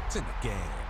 It's in the game.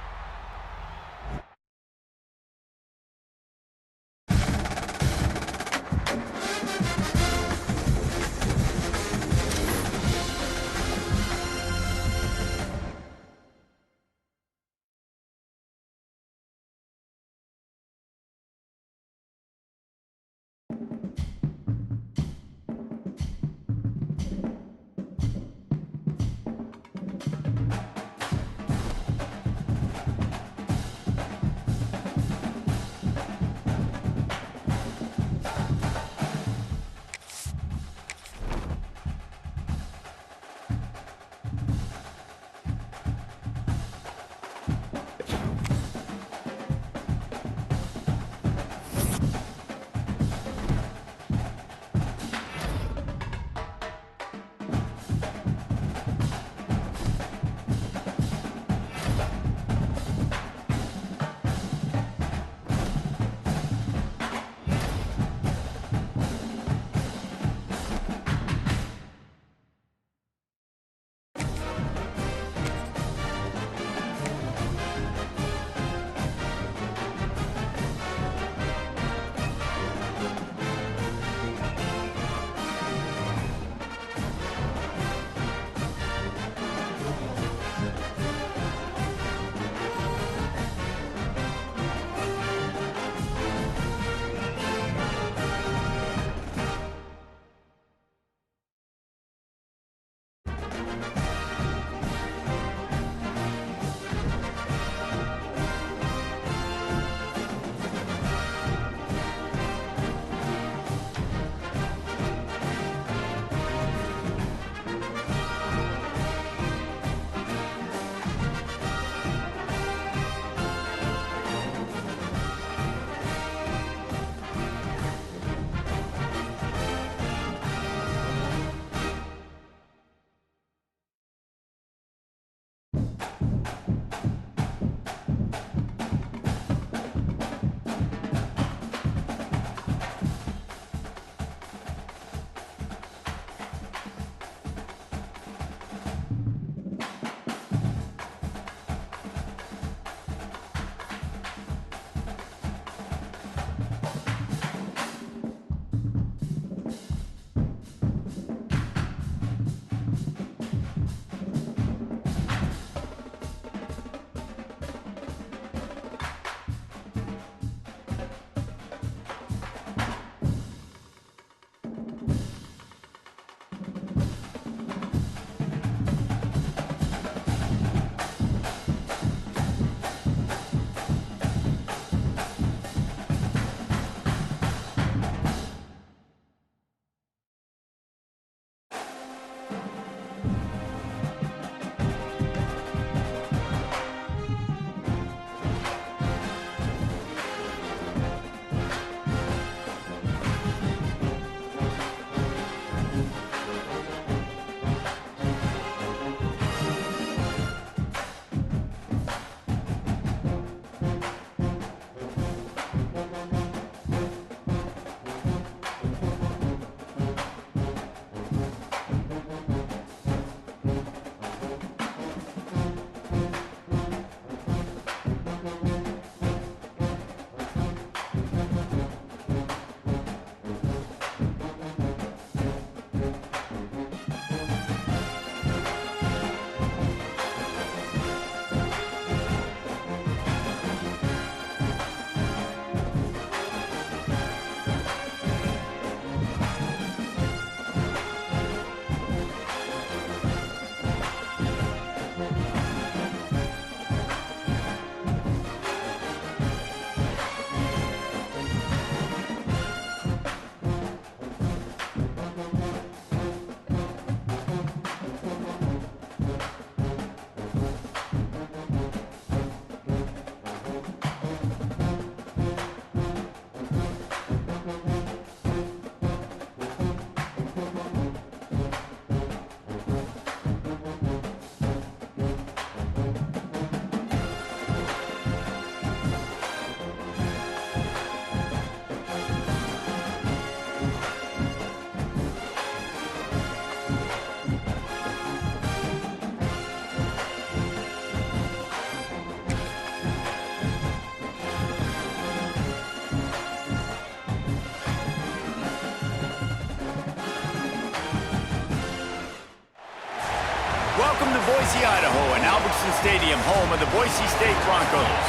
Welcome to Boise, Idaho, and Albertson Stadium, home of the Boise State Broncos.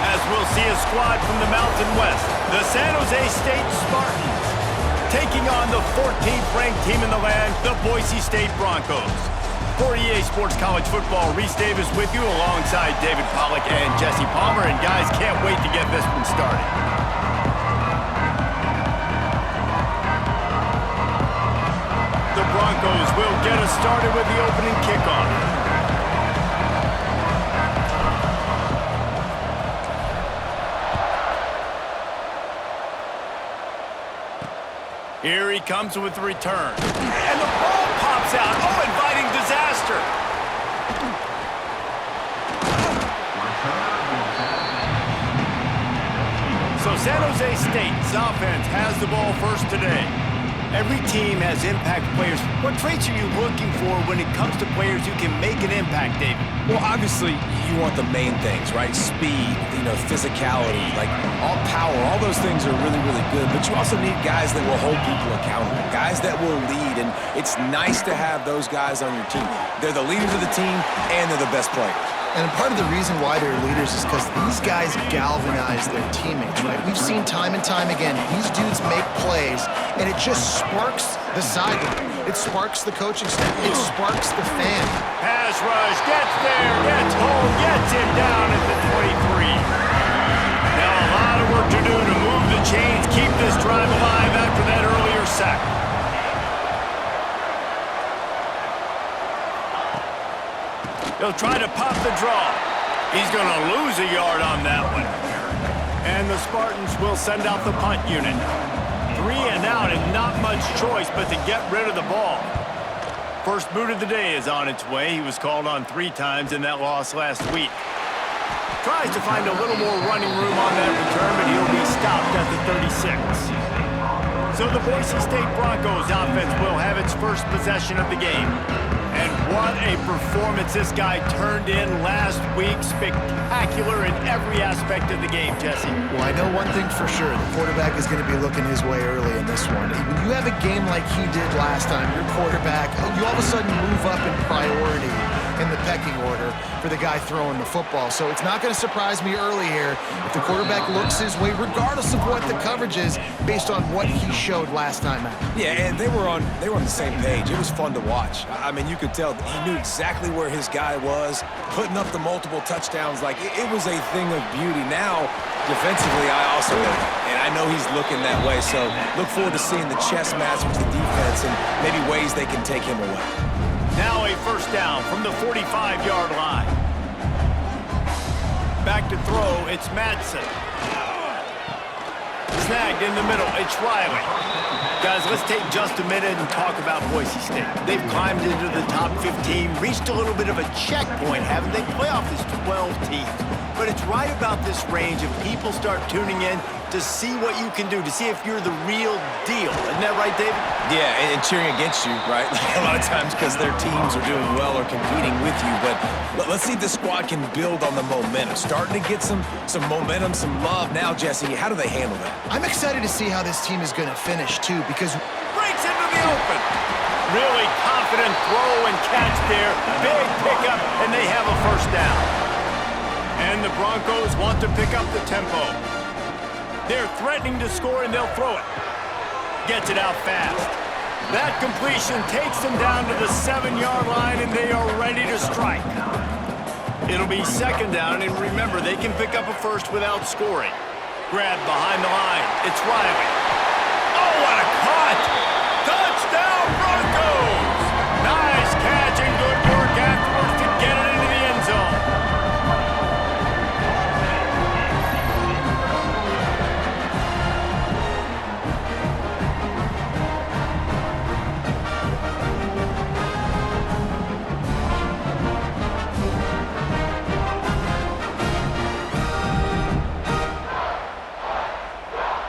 As we'll see a squad from the Mountain West, the San Jose State Spartans, taking on the 14th ranked team in the land, the Boise State Broncos. For EA Sports College Football, Reese Davis with you alongside David Pollack and Jesse Palmer. And guys, can't wait to get this one started. The Broncos will get us started with the opening kickoff. Here he comes with the return. And the ball pops out. Oh, inviting disaster. So San Jose State's offense has the ball first today. Every team has impact players. What traits are you looking for when it comes to players who can make an impact, David? Well, obviously, you want the main things, right? Speed, physicality, like all power, all those things are really, really good. But you also need guys that will hold people accountable, guys that will lead. And it's nice to have those guys on your team. They're the leaders of the team, and they're the best players. And part of the reason why they're leaders is because these guys galvanize their teammates, right? We've seen time and time again, these dudes make plays, and it just sparks the sideline. It sparks the coaching staff. It sparks the fan. Pass rush, gets there, gets home, gets him down at the 23. Now a lot of work to do to move the chains, keep this drive alive after that earlier sack. He'll try to pop the draw. He's going to lose a yard on that one. And the Spartans will send out the punt unit. 3 and out and not much choice but to get rid of the ball. First boot of the day is on its way. He was called on 3 times in that loss last week. Tries to find a little more running room on that return, but he'll be stopped at the 36. So the Boise State Broncos offense will have its first possession of the game. And what a performance this guy turned in last week. Spectacular in every aspect of the game, Jesse. Well, I know one thing for sure. The quarterback is going to be looking his way early in this one. When you have a game like he did last time, your quarterback, you all of a sudden move up in priority in the pecking order for the guy throwing the football. So it's not going to surprise me early here if the quarterback looks his way, regardless of what the coverage is, based on what he showed last time out. Yeah, and they were on the same page. It was fun to watch. I mean, you could tell he knew exactly where his guy was, putting up the multiple touchdowns. Like, it was a thing of beauty. Now, defensively, I also know, and I know he's looking that way. So look forward to seeing the chess match with the defense and maybe ways they can take him away. Now a first down from the 45-yard line. Back to throw, it's Madsen. Snagged in the middle, it's Riley. Guys, let's take just a minute and talk about Boise State. They've climbed into the top 15, reached a little bit of a checkpoint, haven't they? Playoff is 12 teams. But it's right about this range of people start tuning in to see what you can do, to see if you're the real deal. Isn't that right, David? Yeah, and cheering against you, right? A lot of times because their teams are doing well or competing with you. But let's see if this squad can build on the momentum. Starting to get some momentum, some love. Now, Jesse, how do they handle that? I'm excited to see how this team is going to finish, too, because breaks into the open. Really confident throw and catch there. Big pickup, and they have a first down. And the Broncos want to pick up the tempo. They're threatening to score, and they'll throw it. Gets it out fast. That completion takes them down to the 7-yard line, and they are ready to strike. It'll be second down, and remember, they can pick up a first without scoring. Grab behind the line. It's Riley. Oh, what a cut! Touchdown, Broncos! Nice catch and good work afterwards to get it into the end zone.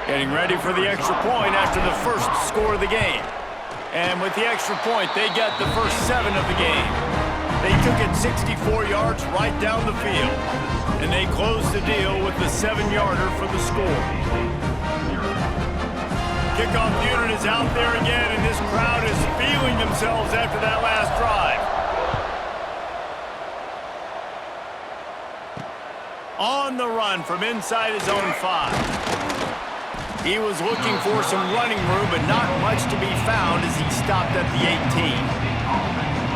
Getting ready for the extra point after the first score of the game. And with the extra point, they get the first 7 of the game. They took it 64 yards right down the field. And they closed the deal with the 7-yarder for the score. Kickoff unit is out there again, and this crowd is feeling themselves after that last drive. On the run from inside his own 5. He was looking for some running room, but not much to be found as he stopped at the 18.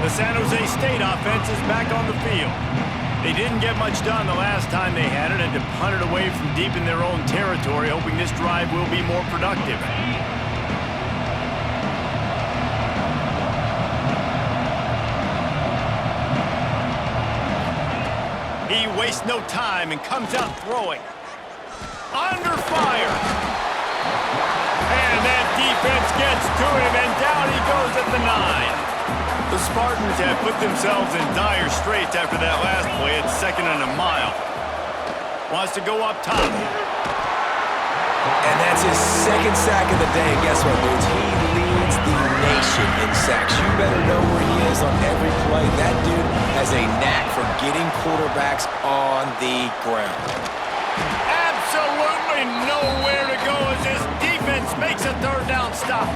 The San Jose State offense is back on the field. They didn't get much done the last time they had it and to punt it away from deep in their own territory, hoping this drive will be more productive. He wastes no time and comes out throwing. Under fire. And that defense gets to him, and down he goes at the 9. The Spartans have put themselves in dire straits after that last play at 2nd and a mile. Wants to go up top. And that's his 2nd sack of the day. Guess what, dudes? He leads the nation in sacks. You better know where he is on every play. That dude has a knack for getting quarterbacks on the ground. Absolutely nowhere to go as this defense makes a 3rd down stop.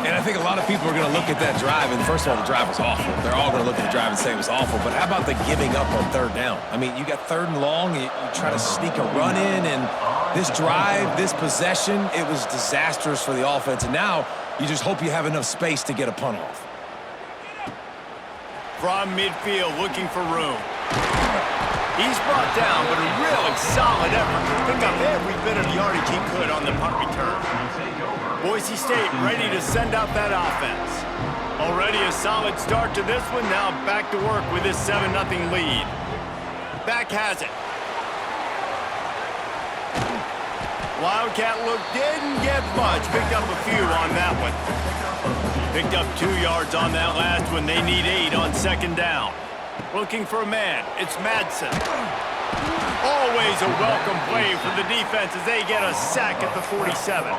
And I think a lot of people are going to look at that drive, and first of all, the drive was awful. They're all going to look at the drive and say it was awful, but how about the giving up on 3rd down? I mean, you got 3rd and long, you try to sneak a run in, and this drive, this possession, it was disastrous for the offense, and now you just hope you have enough space to get a punt off. From midfield, looking for room. He's brought down, but a really solid effort to pick up every bit of yardage he could on the punt return. Boise State ready to send out that offense. Already a solid start to this one, now back to work with this 7-0 lead. Back has it. Wildcat look didn't get much, picked up a few on that one. Picked up 2 yards on that last one, they need 8 on 2nd down. Looking for a man, it's Madsen. Always a welcome play for the defense as they get a sack at the 47.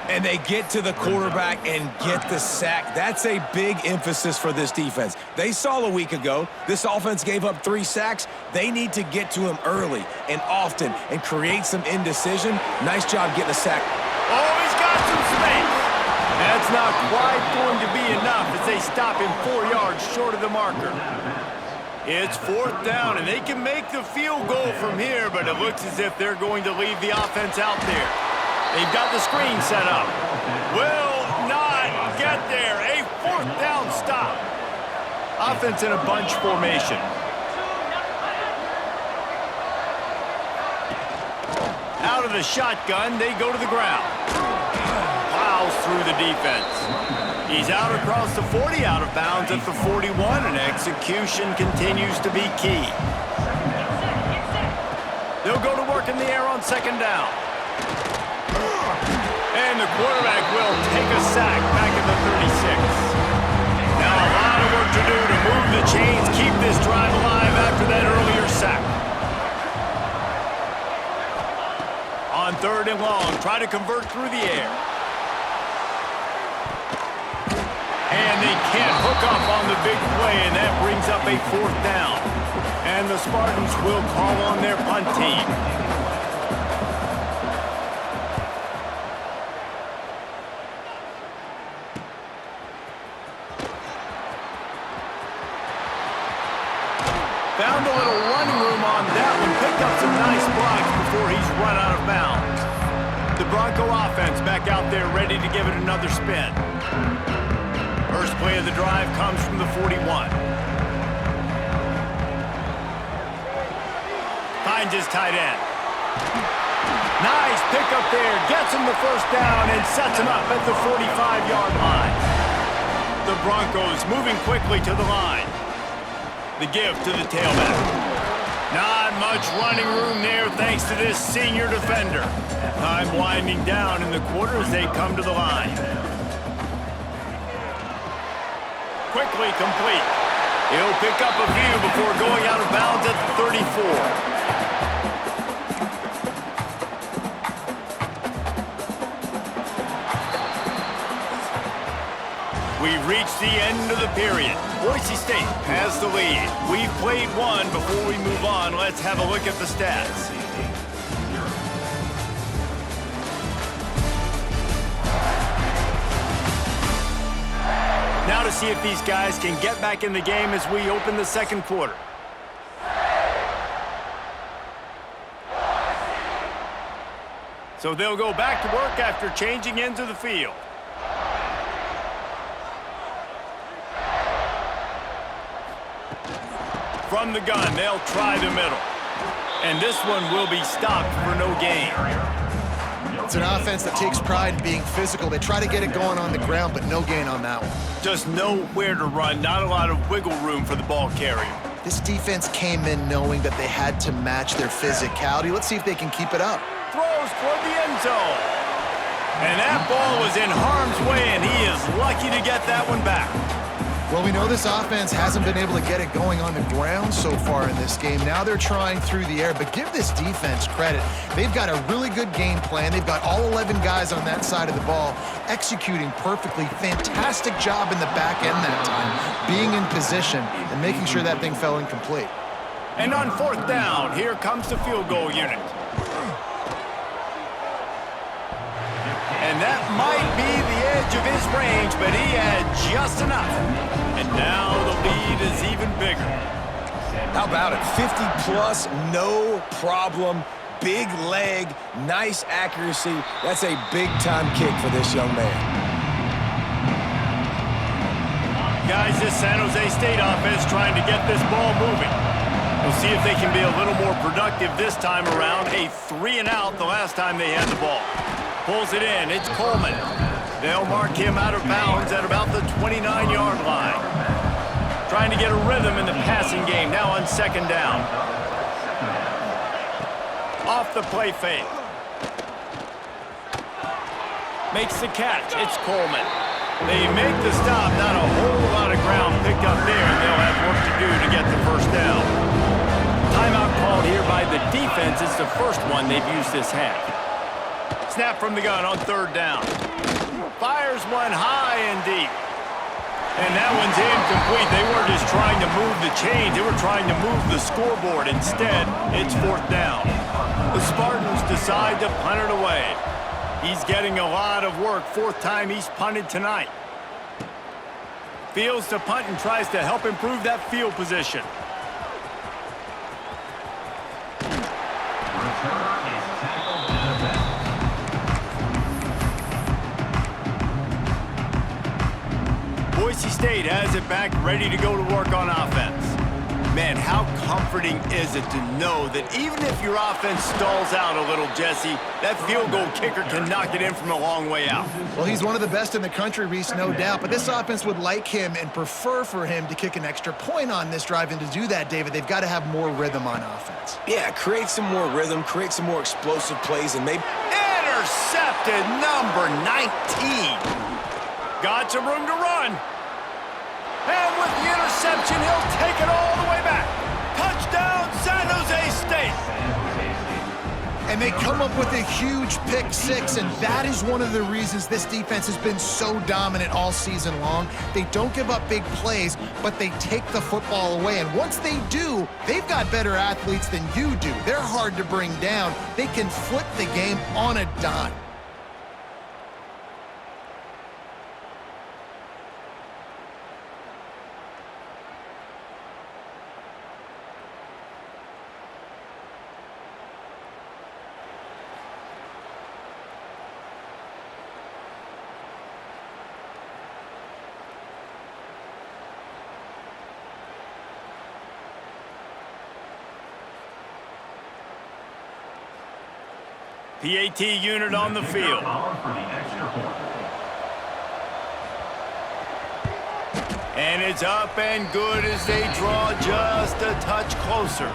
And they get to the quarterback and get the sack. That's a big emphasis for this defense. They saw a week ago, this offense gave up 3 sacks. They need to get to him early and often and create some indecision. Nice job getting a sack. Oh, he's got some space. That's not quite going to be enough as they stop him 4 yards short of the marker. It's 4th down, and they can make the field goal from here, but it looks as if they're going to leave the offense out there. They've got the screen set up. Will not get there. A 4th down stop. Offense in a bunch formation. Out of the shotgun, they go to the ground. Plows through the defense. He's out across the 40, out of bounds at the 41, and execution continues to be key. They'll go to work in the air on 2nd down. And the quarterback will take a sack back at the 36. Now a lot of work to do to move the chains, keep this drive alive after that earlier sack. On 3rd and long, try to convert through the air. And they can't hook up on the big play, and that brings up a 4th down. And the Spartans will call on their punt team. Found a little running room on that one. Picked up some nice blocks before he's run out of bounds. The Bronco offense back out there ready to give it another spin. First play of the drive comes from the 41. Finds his tight end. Nice pickup there. Gets him the 1st down and sets him up at the 45-yard line. The Broncos moving quickly to the line. The give to the tailback. Not much running room there thanks to this senior defender. Time winding down in the quarter as they come to the line. Quickly complete. He'll pick up a few before going out of bounds at the 34. We've reached the end of the period. Boise State has the lead. We've played one. Before we move on, let's have a look at the stats. Now to see if these guys can get back in the game as we open the 2nd quarter. So they'll go back to work after changing into the field. From the gun, they'll try the middle. And this one will be stopped for no gain. It's an offense that takes pride in being physical. They try to get it going on the ground, but no gain on that one. Just nowhere to run, not a lot of wiggle room for the ball carrier. This defense came in knowing that they had to match their physicality. Let's see if they can keep it up. Throws toward the end zone. And that ball was in harm's way, and he is lucky to get that one back. Well, we know this offense hasn't been able to get it going on the ground so far in this game. Now they're trying through the air, but give this defense credit. They've got a really good game plan. They've got all 11 guys on that side of the ball executing perfectly. Fantastic job in the back end that time, being in position and making sure that thing fell incomplete. And on fourth down, here comes the field goal unit. And that might be the edge of his range, but he had just enough. And now the lead is even bigger. How about it? 50-plus, no problem. Big leg, nice accuracy. That's a big-time kick for this young man. Guys, this San Jose State offense trying to get this ball moving. We'll see if they can be a little more productive this time around. A 3-and-out the last time they had the ball. Pulls it in. It's Coleman. They'll mark him out of bounds at about the 29-yard line. Trying to get a rhythm in the passing game now on second down. Off the play fake. Makes the catch. It's Coleman. They make the stop. Not a whole lot of ground picked up there, and they'll have work to do to get the first down. Timeout called here by the defense. It's the first one they've used this half. Snap from the gun on third down. Fires one high and deep. And that one's incomplete. They weren't just trying to move the chains. They were trying to move the scoreboard. Instead, it's fourth down. The Spartans decide to punt it away. He's getting a lot of work. Fourth time he's punted tonight. Fields to punt and tries to help improve that field position. Boise State has it back, ready to go to work on offense. Man, how comforting is it to know that even if your offense stalls out a little, Jesse, that field goal kicker can knock it in from a long way out. Well, he's one of the best in the country, Reese, no doubt. But this offense would like him and prefer for him to kick an extra point on this drive. And to do that, David, they've got to have more rhythm on offense. Yeah, create some more rhythm, create some more explosive plays, and maybe... Intercepted, number 19. Got some room to run. And with the interception, he'll take it all the way back. Touchdown, San Jose State. And they come up with a huge pick six, and that is one of the reasons this defense has been so dominant all season long. They don't give up big plays, but they take the football away. And once they do, they've got better athletes than you do. They're hard to bring down. They can flip the game on a dime. PAT unit on the field. And it's up and good as they draw just a touch closer.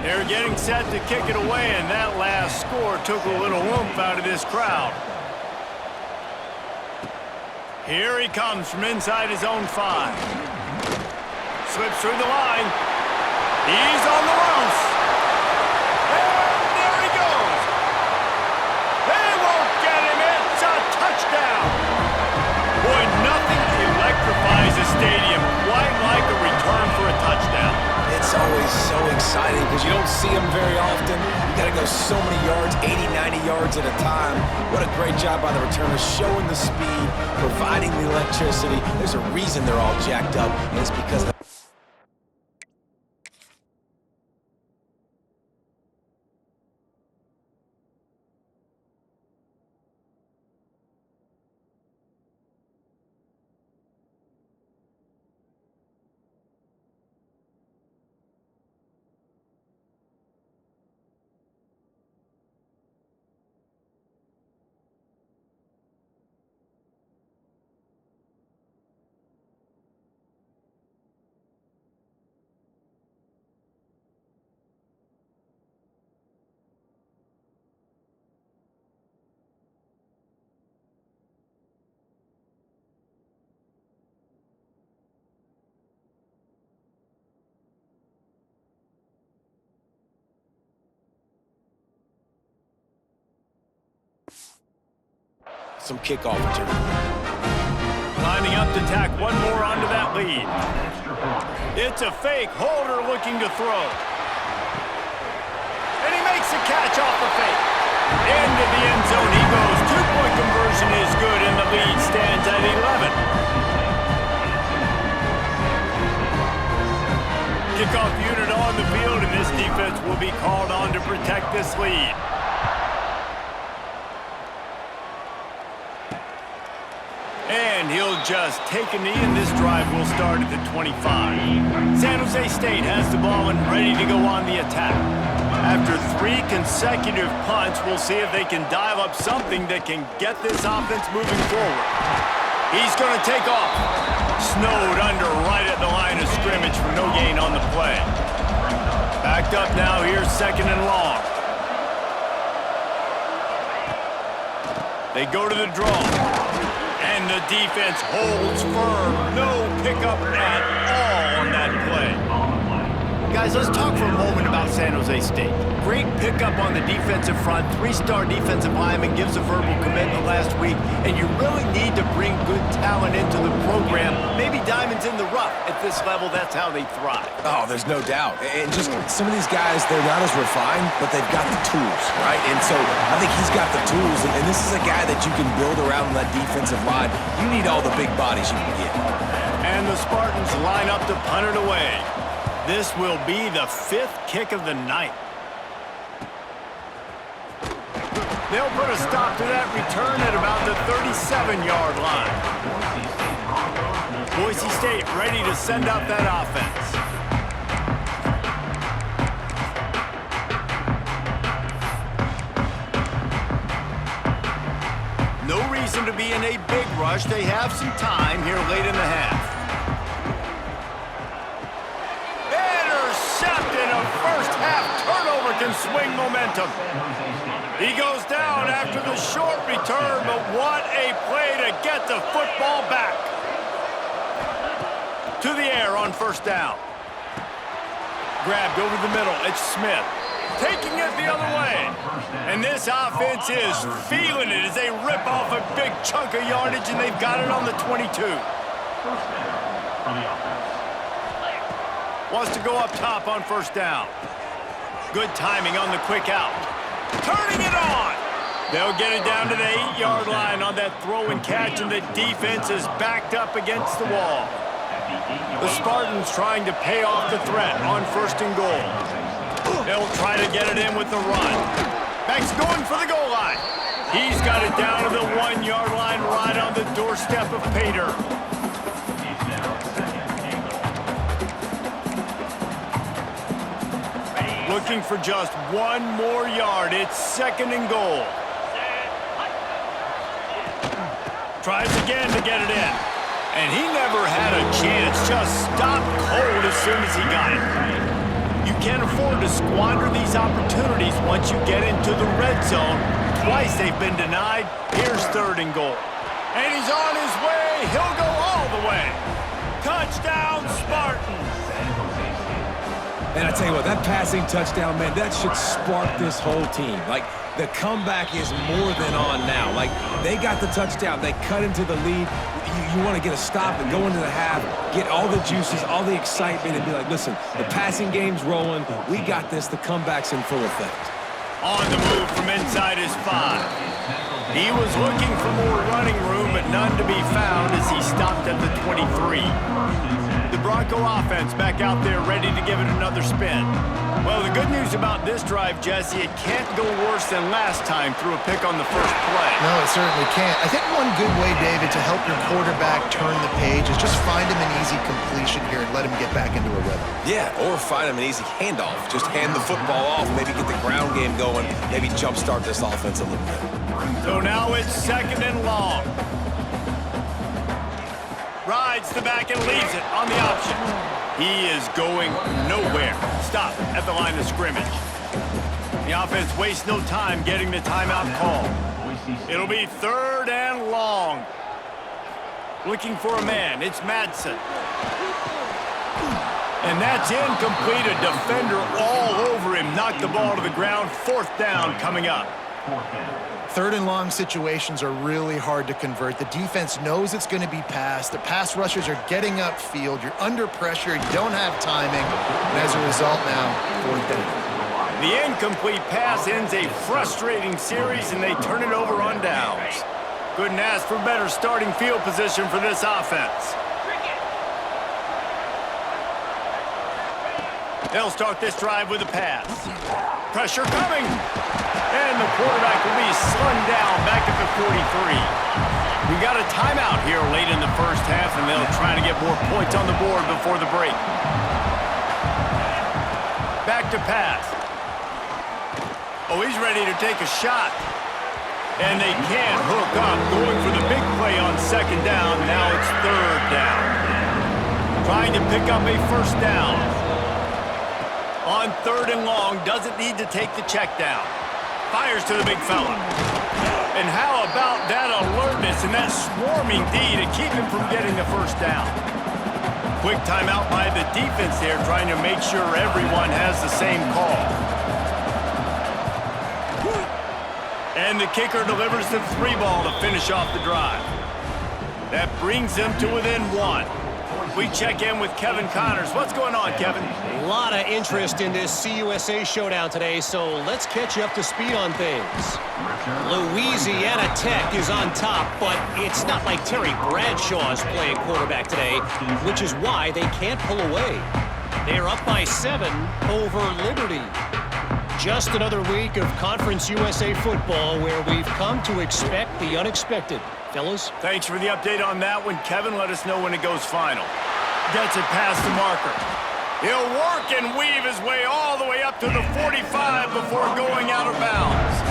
They're getting set to kick it away, and that last score took a little oomph out of this crowd. Here he comes from inside his own 5. Slips through the line. He's on the loose. Boy, nothing electrifies a stadium quite like a return for a touchdown. It's always so exciting because you don't see them very often. You got to go so many yards, 80, 90 yards at a time. What a great job by the returners, showing the speed, providing the electricity. There's a reason they're all jacked up, and it's because awesome kickoff return. Lining up to tack one more onto that lead. It's a fake. Holder looking to throw. And he makes a catch off the fake. Into the end zone he goes. 2-point conversion is good, and the lead stands at 11. Kickoff unit on the field, and this defense will be called on to protect this lead. And he'll just take a knee, and this drive will start at the 25. San Jose State has the ball and ready to go on the attack. After 3 consecutive punts, we'll see if they can dial up something that can get this offense moving forward. He's going to take off. Snowed under right at the line of scrimmage for no gain on the play. Backed up now, here's 2nd and long. They go to the draw. And the defense holds firm. No pickup at all on that play. Guys, let's talk for a moment about San Jose State. Great pickup on the defensive front. 3-star defensive lineman gives a verbal commitment last week, and you really need to bring good talent into the program. Maybe diamonds in the rough. At this level, that's how they thrive. Oh, there's no doubt. And just some of these guys, they're not as refined, but they've got the tools, right? And so I think he's got the tools, and this is a guy that you can build around that defensive line. You need all the big bodies you can get. And the Spartans line up to punt it away. This will be the 5th kick of the night. They'll put a stop to that return at about the 37-yard line. Boise State ready to send out that offense. No reason to be in a big rush. They have some time here late in the half. Intercepted. A first-half turnover can swing momentum. He goes down after the short return, but what a play to get the football back. To the air on 1st down. Grabbed over the middle. It's Smith. Taking it the other way. And this offense is feeling it as they rip off a big chunk of yardage, and they've got it on the 22. Wants to go up top on 1st down. Good timing on the quick out. Turning it on. They'll get it down to the 8-yard line on that throw and catch, and the defense is backed up against the wall. The Spartans trying to pay off the threat on 1st and goal. They'll try to get it in with the run. Max going for the goal line. He's got it down to the 1-yard line right on the doorstep of Pater. Looking for just 1 more yard. It's 2nd and goal. Tries again to get it in. And he never had a chance. Just stopped cold as soon as he got it. You can't afford to squander these opportunities once you get into the red zone. Twice they've been denied. Here's 3rd and goal. And he's on his way. He'll go all the way. Touchdown, Spartans. And I tell you what, that passing touchdown, man, that should spark this whole team. Like, the comeback is more than on now. Like, they got the touchdown. They cut into the lead. You want to get a stop and go into the half, get all the juices, all the excitement, and be like, listen, the passing game's rolling. We got this. The comeback's in full effect. On the move from inside his 5. He was looking for more running room, but none to be found as he stopped at the 23. The Bronco offense back out there ready to give it another spin. Well, the good news about this drive, Jesse, it can't go worse than last time through a pick on the first play. No, it certainly can't. I think one good way, David, to help your quarterback turn the page is just find him an easy completion here and let him get back into a rhythm. Yeah, or find him an easy handoff. Just hand the football off, maybe get the ground game going, maybe jumpstart this offense a little bit. So now it's 2nd and long. Rides the back and leaves it on the option. He is going nowhere. Stop at the line of scrimmage. The offense wastes no time getting the timeout call. It'll be 3rd and long. Looking for a man. It's Madsen. And that's incomplete. A defender all over him. Knocked the ball to the ground. 4th down coming up. Third and long situations are really hard to convert. The defense knows it's going to be passed. The pass rushers are getting upfield. You're under pressure. You don't have timing. And as a result now, fourth down. The incomplete pass ends a frustrating series, and they turn it over on downs. Couldn't ask for better starting field position for this offense. They'll start this drive with a pass. Pressure coming. And the quarterback will be slung down back at the 43. We got a timeout here late in the first half, and they'll try to get more points on the board before the break. Back to pass. Oh, he's ready to take a shot. And they can't hook up, going for the big play on second down. Now it's third down. Trying to pick up a first down. On third and long, doesn't need to take the check down. Fires to the big fella. And how about that alertness and that swarming D to keep him from getting the first down? Quick timeout by the defense there, trying to make sure everyone has the same call. And the kicker delivers the 3-ball to finish off the drive. That brings them to within 1. We check in with Kevin Connors. What's going on, Kevin? A lot of interest in this CUSA showdown today, so let's catch you up to speed on things. Louisiana Tech is on top, but it's not like Terry Bradshaw's playing quarterback today, which is why they can't pull away. They're up by 7 over Liberty. Just another week of Conference USA football where we've come to expect the unexpected. Fellas? Thanks for the update on that one, Kevin. Let us know when it goes final. Gets it past the marker. He'll work and weave his way all the way up to the 45 before going out of bounds.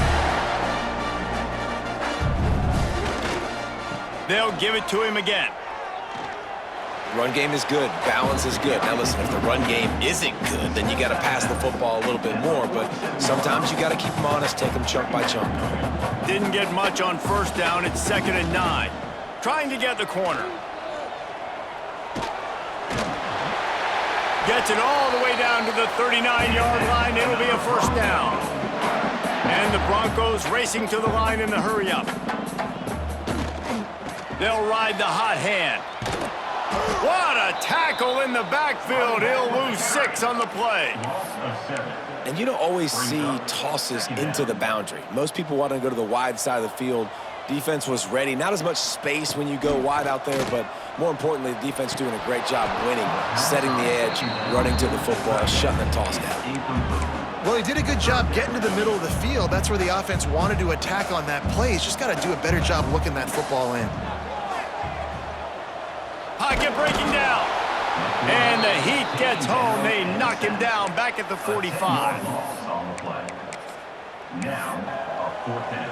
They'll give it to him again. Run game is good. Balance is good. Now listen, if the run game isn't good, then you got to pass the football a little bit more. But sometimes you got to keep them honest, take them chunk by chunk. Didn't get much on first down. It's 2nd and 9. Trying to get the corner. Gets it all the way down to the 39-yard line. It'll be a first down. And the Broncos racing to the line in the hurry-up. They'll ride the hot hand. What a tackle in the backfield. He'll lose 6 on the play. And you don't always see tosses into the boundary. Most people want to go to the wide side of the field. Defense was ready. Not as much space when you go wide out there, but more importantly, the defense doing a great job winning, setting the edge, running to the football, shutting the toss down. Well, he did a good job getting to the middle of the field. That's where the offense wanted to attack on that play. He's just got to do a better job looking that football in. Pocket breaking down. And the Heat gets home. They knock him down back at the 45. Now, a fourth down.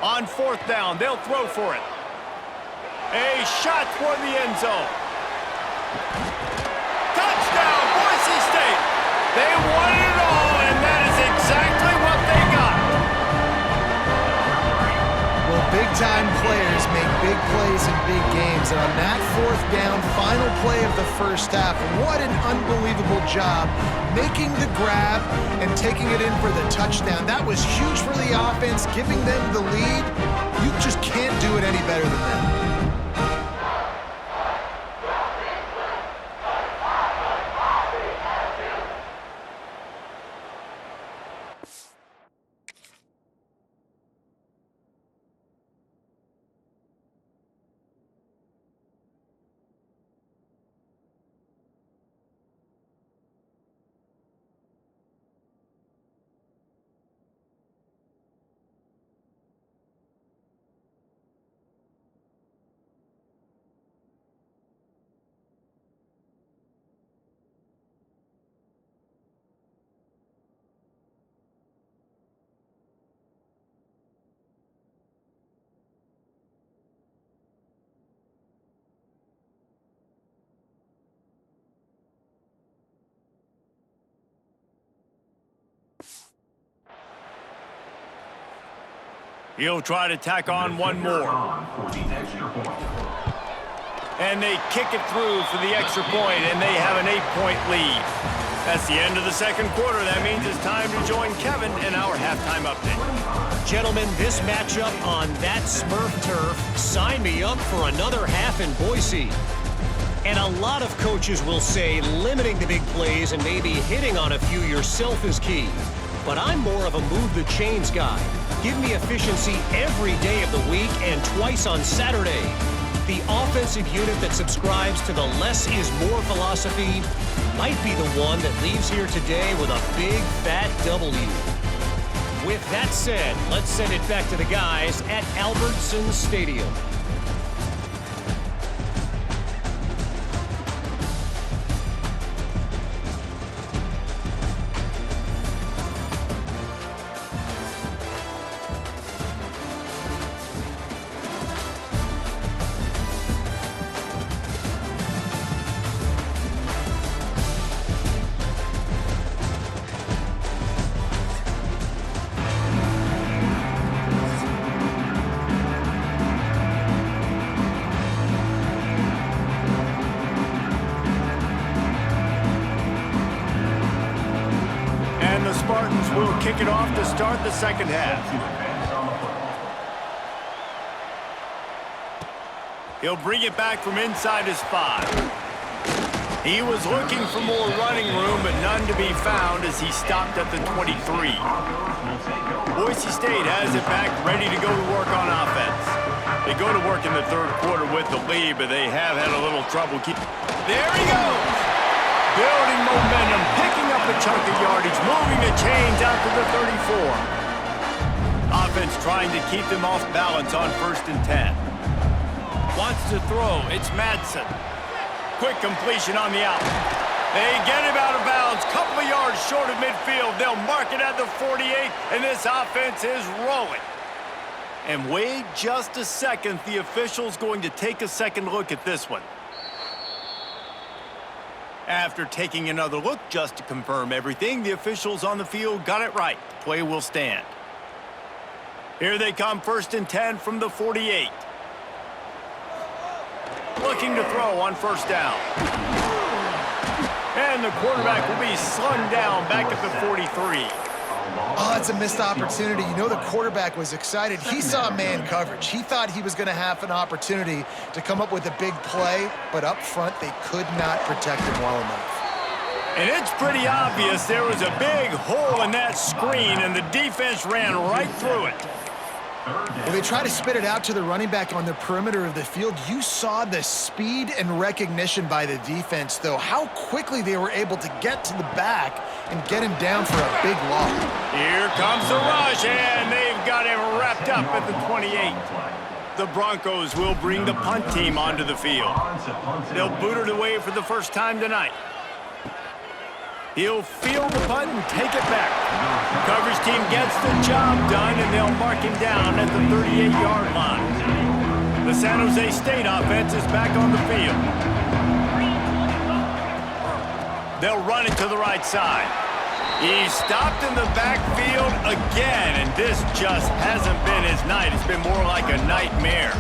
On fourth down, they'll throw for it. A shot toward the end zone. Touchdown, Boise State. They won it all, and that is exactly what they got. Well, big-time players make big plays in big games, and on that fourth down, final play of the first half, what an unbelievable job making the grab and taking it in for the touchdown. That was huge for the offense, giving them the lead. You just can't do it any better than that. He'll try to tack on one more. And they kick it through for the extra point, and they have an 8-point lead. That's the end of the second quarter. That means it's time to join Kevin in our halftime update. Gentlemen, this matchup on that Smurf turf, sign me up for another half in Boise. And a lot of coaches will say limiting the big plays and maybe hitting on a few yourself is key. But I'm more of a move the chains guy. Give me efficiency every day of the week and twice on Saturday. The offensive unit that subscribes to the less is more philosophy might be the one that leaves here today with a big fat W. With that said, let's send it back to the guys at Albertson Stadium. Spartans will kick it off to start the second half. He'll bring it back from inside his 5. He was looking for more running room, but none to be found as he stopped at the 23. Boise State has it back, ready to go to work on offense. They go to work in the third quarter with the lead, but they have had a little trouble. There he goes! Building momentum, picking up a chunk of yardage, moving the chains out to the 34. Offense trying to keep them off balance on 1st and 10. Wants to throw, it's Madsen. Quick completion on the out. They get him out of bounds, couple of yards short of midfield. They'll mark it at the 48, and this offense is rolling. And wait just a second, the official's going to take a second look at this one. After taking another look just to confirm everything, the officials on the field got it right. The play will stand. Here they come, 1st and 10 from the 48. Looking to throw on 1st down. And the quarterback will be slung down back at the 43. Oh, that's a missed opportunity. You know the quarterback was excited. He saw man coverage. He thought he was going to have an opportunity to come up with a big play, but up front they could not protect him well enough. And it's pretty obvious there was a big hole in that screen, and the defense ran right through it. When they try to spit it out to the running back on the perimeter of the field, you saw the speed and recognition by the defense, though, how quickly they were able to get to the back and get him down for a big loss. Here comes the rush, and they've got him wrapped up at the 28. The Broncos will bring the punt team onto the field. They'll boot it away for the first time tonight. He'll field the punt and take it back. Coverage team gets the job done, and they'll mark him down at the 38-yard line. The San Jose State offense is back on the field. They'll run it to the right side. He's stopped in the backfield again, and this just hasn't been his night. It's been more like a nightmare.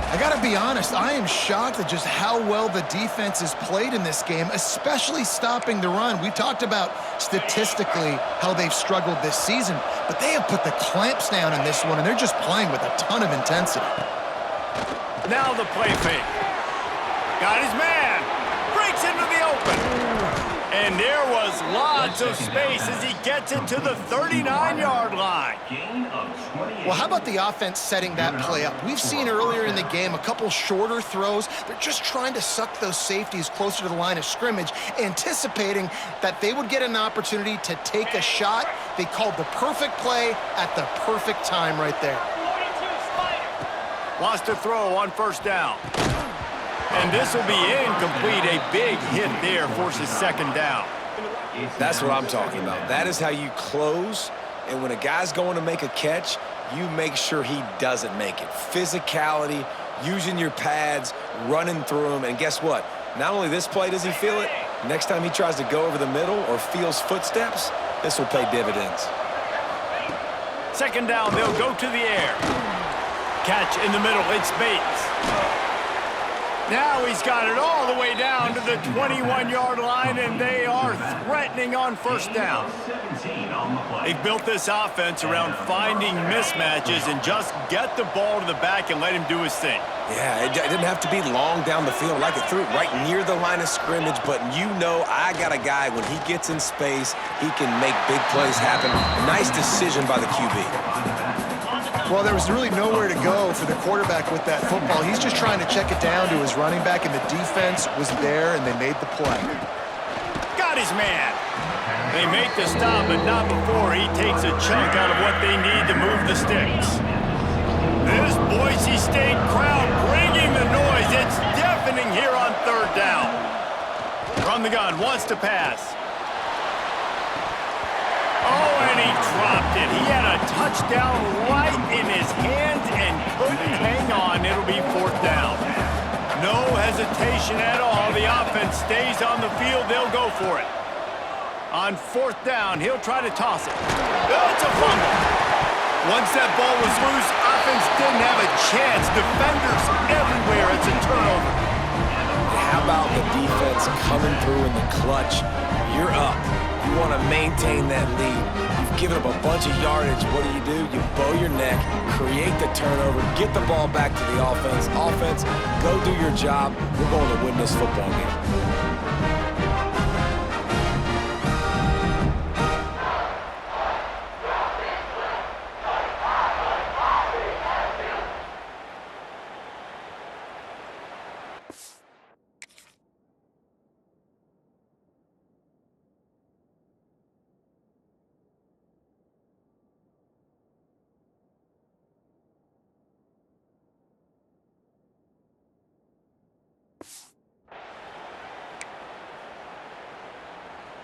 I got to be honest, I am shocked at just how well the defense has played in this game, especially stopping the run. We talked about statistically how they've struggled this season, but they have put the clamps down in this one, and they're just playing with a ton of intensity. Now the play fake. Got his man. Breaks into the open. And there was lots of space as he gets it to the 39-yard line. Well, how about the offense setting that play up? We've seen earlier in the game a couple shorter throws. They're just trying to suck those safeties closer to the line of scrimmage, anticipating that they would get an opportunity to take a shot. They called the perfect play at the perfect time right there. Wants to throw on 1st down. And this will be incomplete. A big hit there forces 2nd down. That's what I'm talking about. That is how you close. And when a guy's going to make a catch, you make sure he doesn't make it. Physicality, using your pads, running through them. And guess what? Not only this play does he feel it, next time he tries to go over the middle or feels footsteps, this will pay dividends. 2nd down, they'll go to the air. Catch in the middle, it's Bates. Now he's got it all the way down to the 21-yard line, and they are threatening on first down. 17 on the play. They've built this offense around finding mismatches and just get the ball to the back and let him do his thing. Yeah, it didn't have to be long down the field. Like it threw it right near the line of scrimmage, but you know I got a guy, when he gets in space, he can make big plays happen. Nice decision by the QB. Well, there was really nowhere to go for the quarterback with that football. He's just trying to check it down to his running back, and the defense was there, and they made the play. Got his man. They make the stop, but not before he takes a chunk out of what they need to move the sticks. This Boise State crowd bringing the noise. It's deafening here on third down. From the gun, wants to pass. Oh, and he dropped it. He had a touchdown right in his hands and couldn't hang on. It'll be fourth down. No hesitation at all. The offense stays on the field. They'll go for it. On fourth down, he'll try to toss it. Oh, it's a fumble. Once that ball was loose, offense didn't have a chance. Defenders everywhere. It's a turnover. How about the defense coming through in the clutch? You're up. You want to maintain that lead. You've given up a bunch of yardage. What do? You bow your neck, create the turnover, get the ball back to the offense. Offense, go do your job. We're going to win this football game.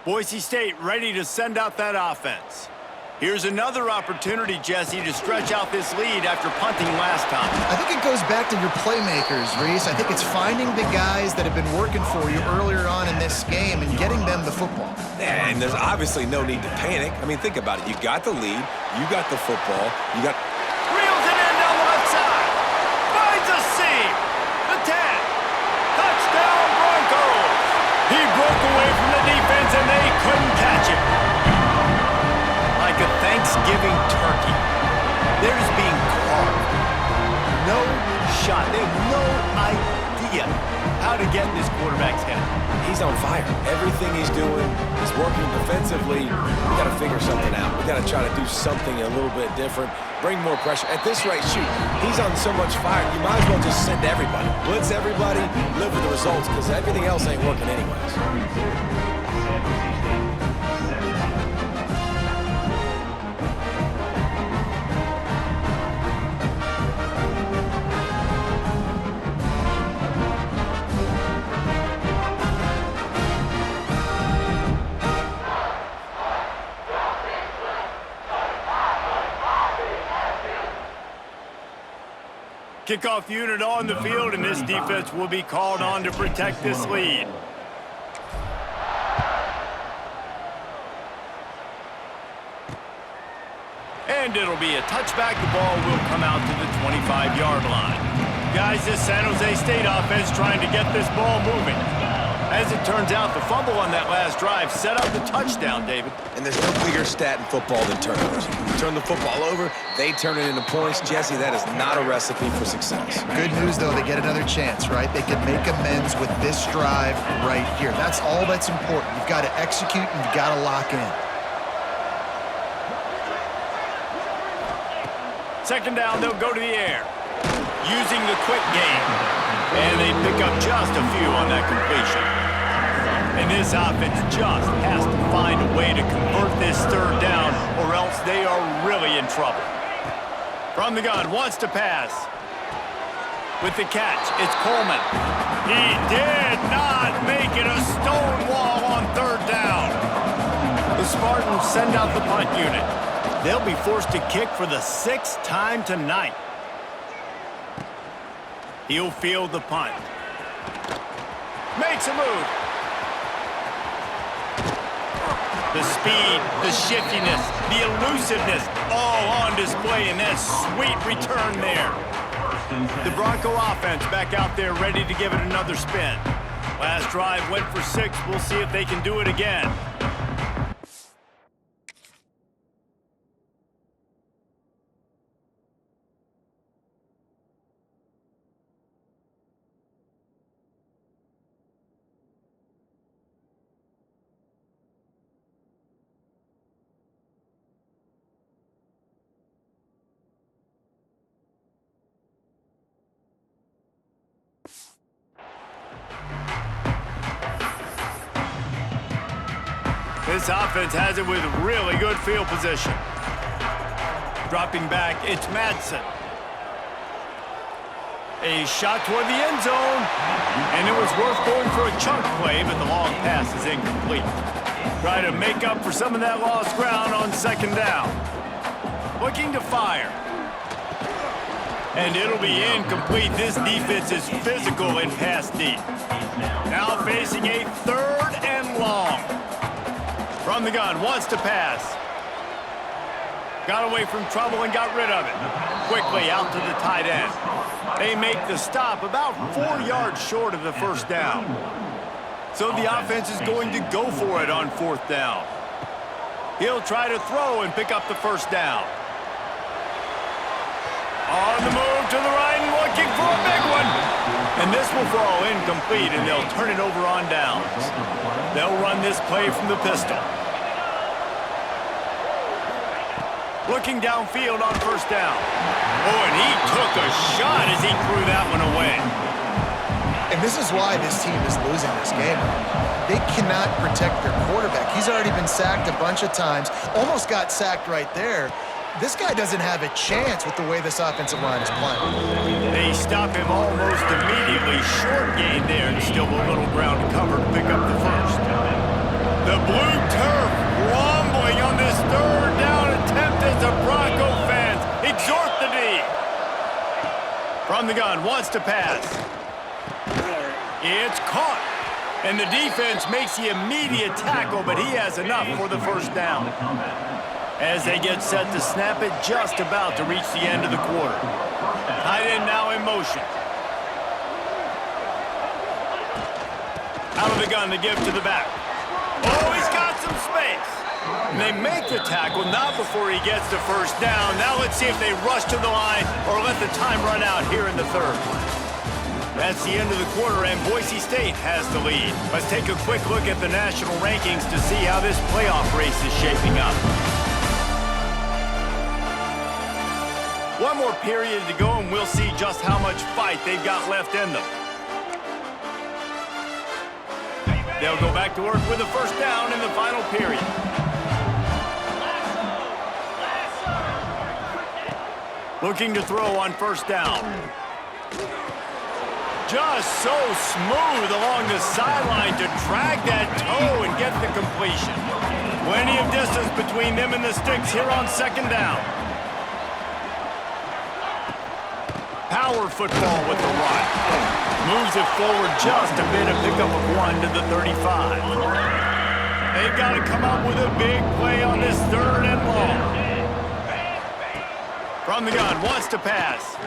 Boise State ready to send out that offense. Here's another opportunity, Jesse, to stretch out this lead after punting last time. I think it goes back to your playmakers, Reese. I think it's finding the guys that have been working for you earlier on in this game and getting them the football. Yeah, and there's obviously no need to panic. I mean, think about it. You got the lead. You got the football. You got... Reels it in down the left side. Finds a seam. The 10. Touchdown, Broncos. He broke away from the defense, and they couldn't catch him. Like a Thanksgiving turkey. They're just being carved. No shot. They have no idea how to get in this quarterback's head. He's on fire. Everything he's doing is working defensively. We got to figure something out. We got to try to do something a little bit different. Bring more pressure. At this rate, shoot, he's on so much fire, you might as well just send everybody. Blitz everybody, live with the results, because everything else ain't working anyways. Kickoff unit on the field, and this defense will be called on to protect this lead. And it'll be a touchback. The ball will come out to the 25-yard line. Guys, this San Jose State offense trying to get this ball moving. As it turns out, the fumble on that last drive set up the touchdown, David. And there's no bigger stat in football than turnovers. You turn the football over, they turn it into points. Jesse, that is not a recipe for success. Good news, though, they get another chance, right? They can make amends with this drive right here. That's all that's important. You've got to execute and you've got to lock in. Second down, they'll go to the air. Using the quick game. And they pick up just a few on that completion. And this offense just has to find a way to convert this third down, or else they are really in trouble. From the gun, wants to pass. With the catch, it's Coleman. He did not make it. A stone wall on third down. The Spartans send out the punt unit. They'll be forced to kick for the 6th time tonight. He'll field the punt. Makes a move. The speed, the shiftiness, the elusiveness, all on display in that sweet return there. The Bronco offense back out there ready to give it another spin. Last drive went for 6. We'll see if they can do it again. This offense has it with really good field position. Dropping back, it's Madsen. A shot toward the end zone, and it was worth going for a chunk play, but the long pass is incomplete. Try to make up for some of that lost ground on second down. Looking to fire. And it'll be incomplete. This defense is physical and pass deep. Now facing a 3rd and long. From the gun, wants to pass. Got away from trouble and got rid of it. Quickly out to the tight end. They make the stop about 4 yards short of the first down. So the offense is going to go for it on 4th down. He'll try to throw and pick up the first down. On the move to the right and looking for a big one. And this will fall incomplete, and they'll turn it over on downs. They'll run this play from the pistol. Looking downfield on first down. Oh, and he took a shot as he threw that one away. And this is why this team is losing this game. They cannot protect their quarterback. He's already been sacked a bunch of times, almost got sacked right there. This guy doesn't have a chance with the way this offensive line is playing. They stop him almost immediately. Short gain there and still a little ground to cover to pick up the first. The blue turf rumbling on this 3rd down attempt as the Bronco fans exhort the D. From the gun, wants to pass. It's caught. And the defense makes the immediate tackle, but he has enough for the first down. As they get set to snap it, just about to reach the end of the quarter. Tight end now in motion. Out of the gun to give to the back. Oh, he's got some space. And they make the tackle, not before he gets the first down. Now let's see if they rush to the line or let the time run out here in the 3rd. That's the end of the quarter, and Boise State has the lead. Let's take a quick look at the national rankings to see how this playoff race is shaping up. One more period to go, and we'll see just how much fight they've got left in them. They'll go back to work with the first down in the final period. Looking to throw on first down. Just so smooth along the sideline to drag that toe and get the completion. Plenty of distance between them and the sticks here on second down. Power football with the run. Moves it forward just a bit, a pickup of 1 to the 35. They've got to come up with a big play on this 3rd and long. From the gun, wants to pass.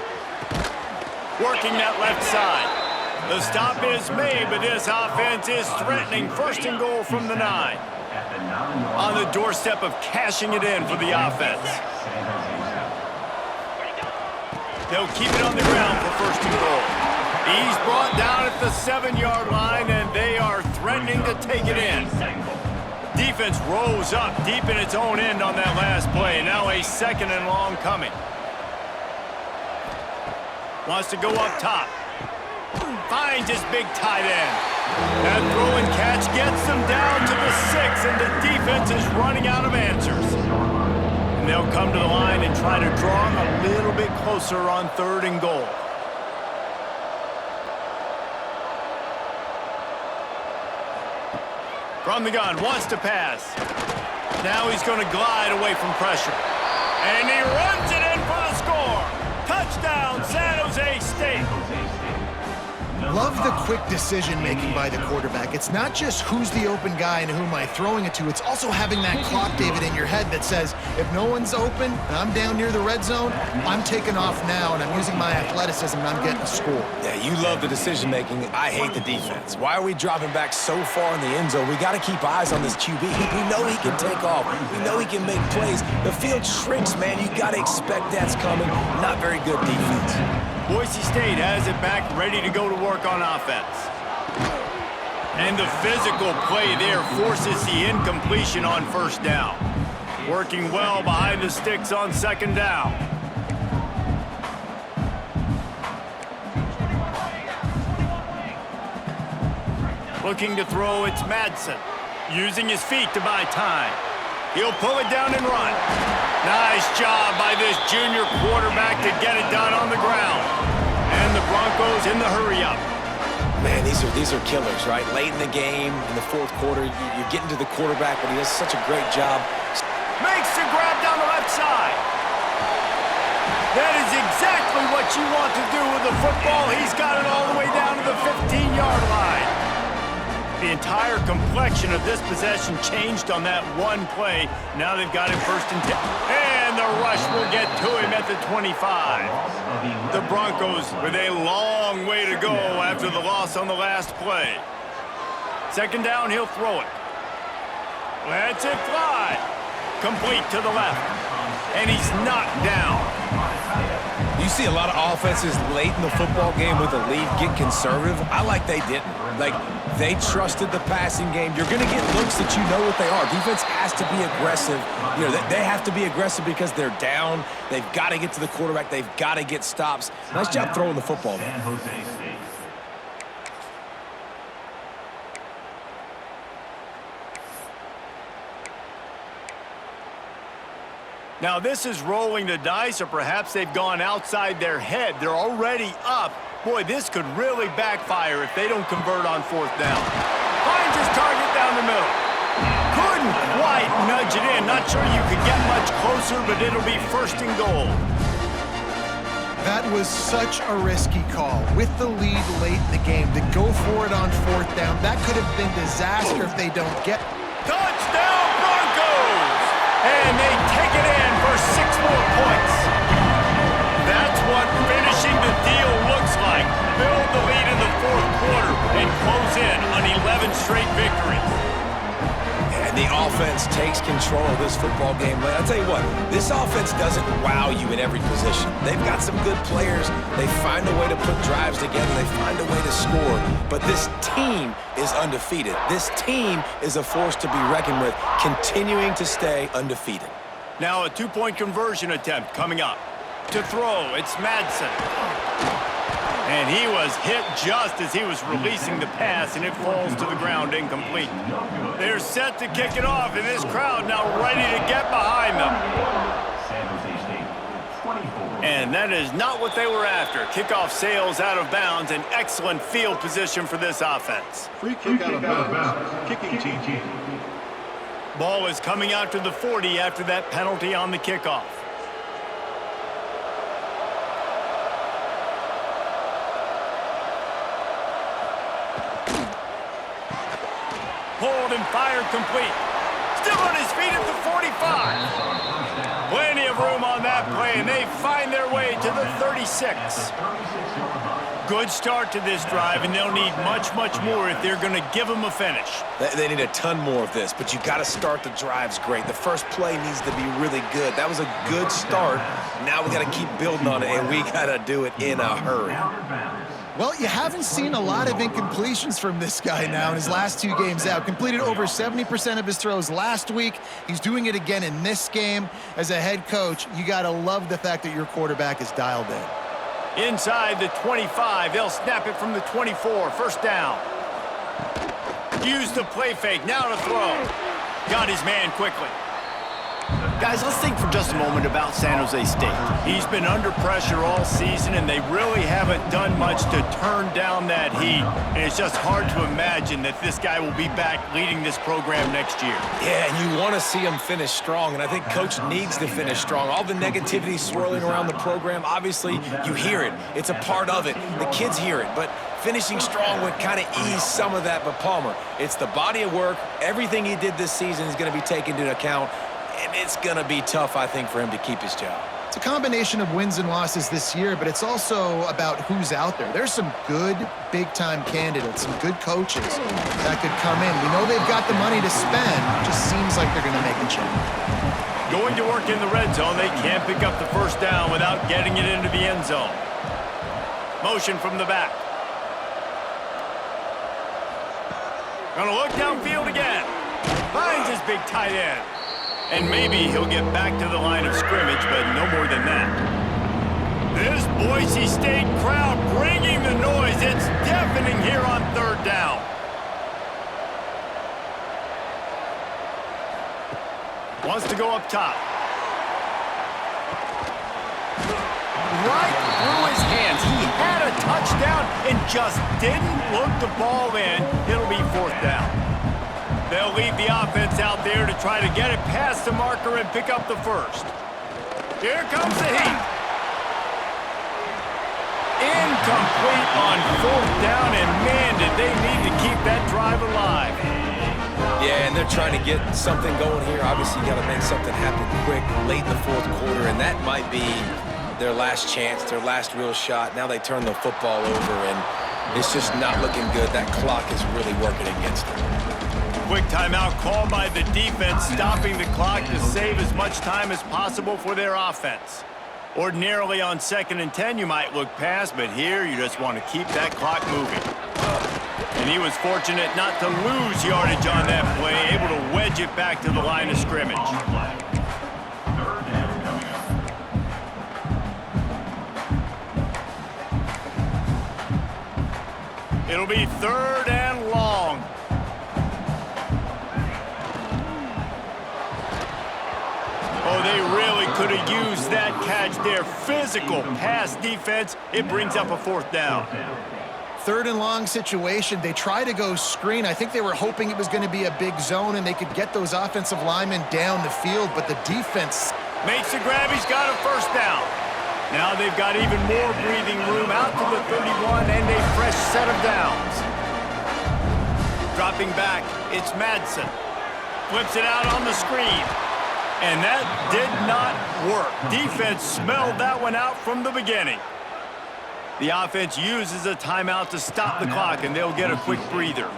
Working that left side. The stop is made, but this offense is threatening 1st and goal from the 9. On the doorstep of cashing it in for the offense. They'll keep it on the ground for 1st and goal. He's brought down at the 7-yard line, and they are threatening to take it in. Defense rose up deep in its own end on that last play. Now a 2nd and long coming. Wants to go up top. Finds his big tight end. That throw and catch gets them down to the 6, and the defense is running out of answers. And they'll come to the line and try to draw a little bit closer on 3rd and goal. From the gun, wants to pass. Now he's going to glide away from pressure. And he runs it in for the score. Touchdown, San Jose State. Love the quick decision-making by the quarterback. It's not just who's the open guy and who am I throwing it to. It's also having that clock, David, in your head that says, if no one's open and I'm down near the red zone, I'm taking off now and I'm using my athleticism and I'm getting a score. Yeah, you love the decision-making. I hate the defense. Why are we dropping back so far in the end zone? We got to keep eyes on this QB. We know he can take off. We know he can make plays. The field shrinks, man. You got to expect that's coming. Not very good defense. Boise State has it back, ready to go to work on offense. And the physical play there forces the incompletion on first down. Working well behind the sticks on second down. Looking to throw, it's Madsen. Using his feet to buy time. He'll pull it down and run. Nice job by this junior quarterback to get it done on the ground. And the Broncos in the hurry-up. Man, these are killers, right? Late in the game, in the fourth quarter, you're getting to the quarterback, but he does such a great job. Makes the grab down the left side. That is exactly what you want to do with the football. He's got it all the way down to the 15-yard line. The entire complexion of this possession changed on that one play. Now they've got him first and 10. And the rush will get to him at the 25. The Broncos with a long way to go after the loss on the last play. Second down, he'll throw it. Lets it fly. Complete to the left. And he's knocked down. You see a lot of offenses late in the football game with a lead get conservative. I like they didn't. Like, they trusted the passing game. You're going to get looks that you know what they are. Defense has to be aggressive. You know, they have to be aggressive because they're down. They've got to get to the quarterback. They've got to get stops. Nice job throwing the football, man. San Jose State. Now this is rolling the dice, or perhaps they've gone outside their head. They're already up. Boy, this could really backfire if they don't convert on fourth down. Finds his target down the middle. Couldn't quite nudge it in. Not sure you could get much closer, but it'll be first and goal. That was such a risky call. With the lead late in the game, to go for it on fourth down, that could have been disaster if they don't get. Touchdown Broncos! And they take it in for 6 more points. That's what finishing the deal looks like. Build the lead in the fourth quarter and close in on 11 straight victories. And the offense takes control of this football game. I'll tell you what, this offense doesn't wow you in every position. They've got some good players. They find a way to put drives together. They find a way to score. But this team is undefeated. This team is a force to be reckoned with, continuing to stay undefeated. Now a 2-point conversion attempt coming up. To throw, it's Madsen. And he was hit just as he was releasing the pass, and it falls to the ground incomplete. They're set to kick it off, and this crowd now ready to get behind them. San Jose State, 24. And that is not what they were after. Kickoff sails out of bounds, and excellent field position for this offense. Free kick out of bounds. Kicking team. Ball is coming out to the 40 after that penalty on the kickoff. Pulled and fired complete. Still on his feet at the 45. Plenty of room on that play, and they find their way to the 36. Good start to this drive, and they'll need much, much more if they're going to give them a finish. They need a ton more of this, but you got to start the drives great. The first play needs to be really good. That was a good start. Now we got to keep building on it, and we got to do it in a hurry. Well, you haven't seen a lot of incompletions from this guy now in his last 2 games out. Completed over 70% of his throws last week. He's doing it again in this game. As a head coach, you got to love the fact that your quarterback is dialed in. Inside the 25, they'll snap it from the 24. First down. Use the play fake. Now to throw. Got his man quickly. Guys, let's think for just a moment about San Jose State. He's been under pressure all season, and they really haven't done much to turn down that heat. And it's just hard to imagine that this guy will be back leading this program next year. Yeah, and you want to see him finish strong, and I think Coach needs to finish strong. All the negativity swirling around the program, obviously, you hear it. It's a part of it. The kids hear it, but finishing strong would kind of ease some of that. But Palmer, it's the body of work. Everything he did this season is going to be taken into account, and it's going to be tough, I think, for him to keep his job. It's a combination of wins and losses this year, but it's also about who's out there. There's some good big-time candidates, some good coaches that could come in. We know they've got the money to spend. It just seems like they're going to make a change. Going to work in the red zone, they can't pick up the first down without getting it into the end zone. Motion from the back. Gonna look downfield again. Finds his big tight end. And maybe he'll get back to the line of scrimmage, but no more than that. This Boise State crowd bringing the noise. It's deafening here on third down. Wants to go up top. Right through his hands. He had a touchdown and just didn't look the ball in. It'll be fourth down. They'll leave the offense out there to try to get it past the marker and pick up the first. Here comes the heat. Incomplete on fourth down, and man, did they need to keep that drive alive. Yeah, and they're trying to get something going here. Obviously, you got to make something happen quick late in the fourth quarter, and that might be their last chance, their last real shot. Now they turn the football over, and it's just not looking good. That clock is really working against them. Quick timeout called by the defense, stopping the clock to save as much time as possible for their offense. Ordinarily on 2nd and 10, you might look past, but here you just want to keep that clock moving. And he was fortunate not to lose yardage on that play, able to wedge it back to the line of scrimmage. It'll be third and long. Oh, they really could have used that catch there. Physical pass defense. It brings up a fourth down. Third and long situation. They try to go screen. I think they were hoping it was going to be a big zone and they could get those offensive linemen down the field, but the defense makes the grab. He's got a first down. Now they've got even more breathing room out to the 31 and a fresh set of downs. Dropping back, it's Madsen. Flips it out on the screen. And that did not work. Defense smelled that one out from the beginning. The offense uses a timeout to stop the clock, and they'll get a quick breather.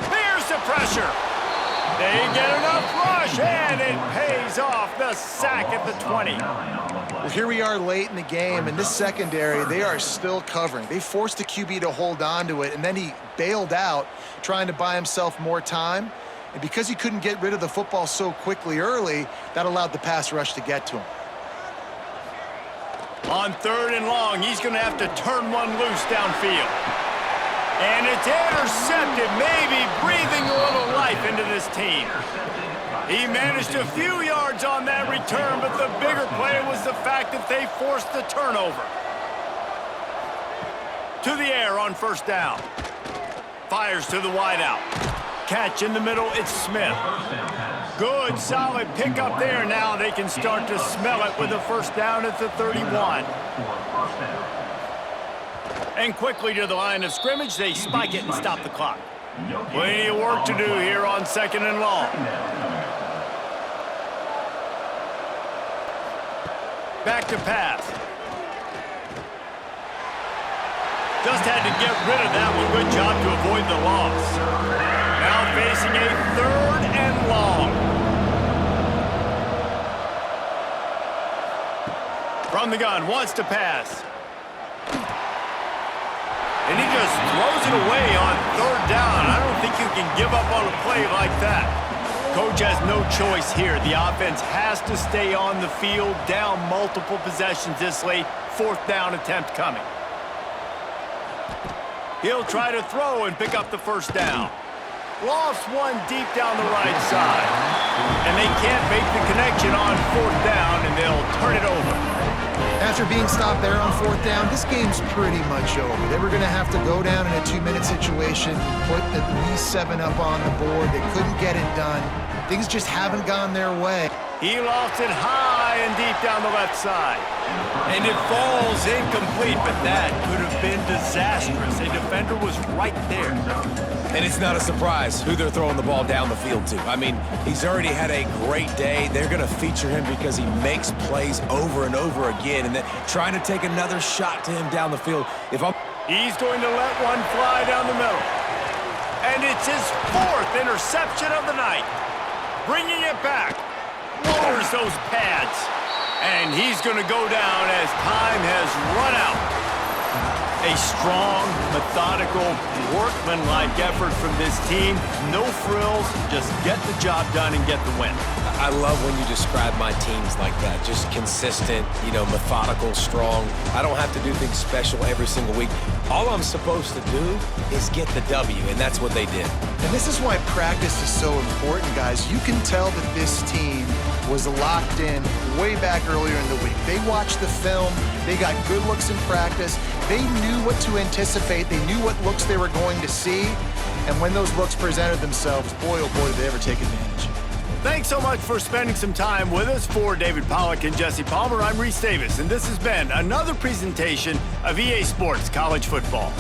Here's the pressure. They get enough rush, and it pays off. The sack at the 20. Well, here we are late in the game, and this secondary, they are still covering. They forced the QB to hold on to it, and then he bailed out, trying to buy himself more time. And because he couldn't get rid of the football so quickly early, that allowed the pass rush to get to him. On third and long, he's going to have to turn one loose downfield. And it's intercepted, maybe breathing a little life into this team. He managed a few yards on that return, but the bigger play was the fact that they forced the turnover. To the air on first down. Fires to the wideout. Catch in the middle, it's Smith. Good, solid pickup there. Now they can start to smell it with a first down at the 31. And quickly to the line of scrimmage, they spike it and stop the clock. Plenty of work to do here on 2nd and long. Back to pass. Just had to get rid of that one. Good job to avoid the loss. Now facing a third and long. From the gun, wants to pass. And he just throws it away on third down. I don't think you can give up on a play like that. Coach has no choice here. The offense has to stay on the field, down multiple possessions this late. Fourth down attempt coming. He'll try to throw and pick up the first down. Lofts one deep down the right side. And they can't make the connection on 4th down, and they'll turn it over. After being stopped there on 4th down, this game's pretty much over. They were going to have to go down in a 2-minute situation, put at least 7 up on the board. They couldn't get it done. Things just haven't gone their way. He lofts it high and deep down the left side. And it falls incomplete, but that could have been disastrous. A defender was right there. And it's not a surprise who they're throwing the ball down the field to. I mean, he's already had a great day. They're going to feature him because he makes plays over and over again. And then trying to take another shot to him down the field. He's going to let one fly down the middle. And it's his 4th interception of the night. Bringing it back. Lowers those pads. And he's going to go down as time has run out. A strong, methodical, workmanlike effort from this team. No frills, just get the job done and get the win. I love when you describe my teams like that. Just consistent, methodical, strong. I don't have to do things special every single week. All I'm supposed to do is get the W, and that's what they did. And this is why practice is so important, guys. You can tell that this team was locked in way back earlier in the week. They watched the film. They got good looks in practice. They knew what to anticipate. They knew what looks they were going to see. And when those looks presented themselves, boy, oh boy, did they ever take advantage. Thanks so much for spending some time with us. For David Pollack and Jesse Palmer, I'm Reese Davis, and this has been another presentation of EA Sports College Football.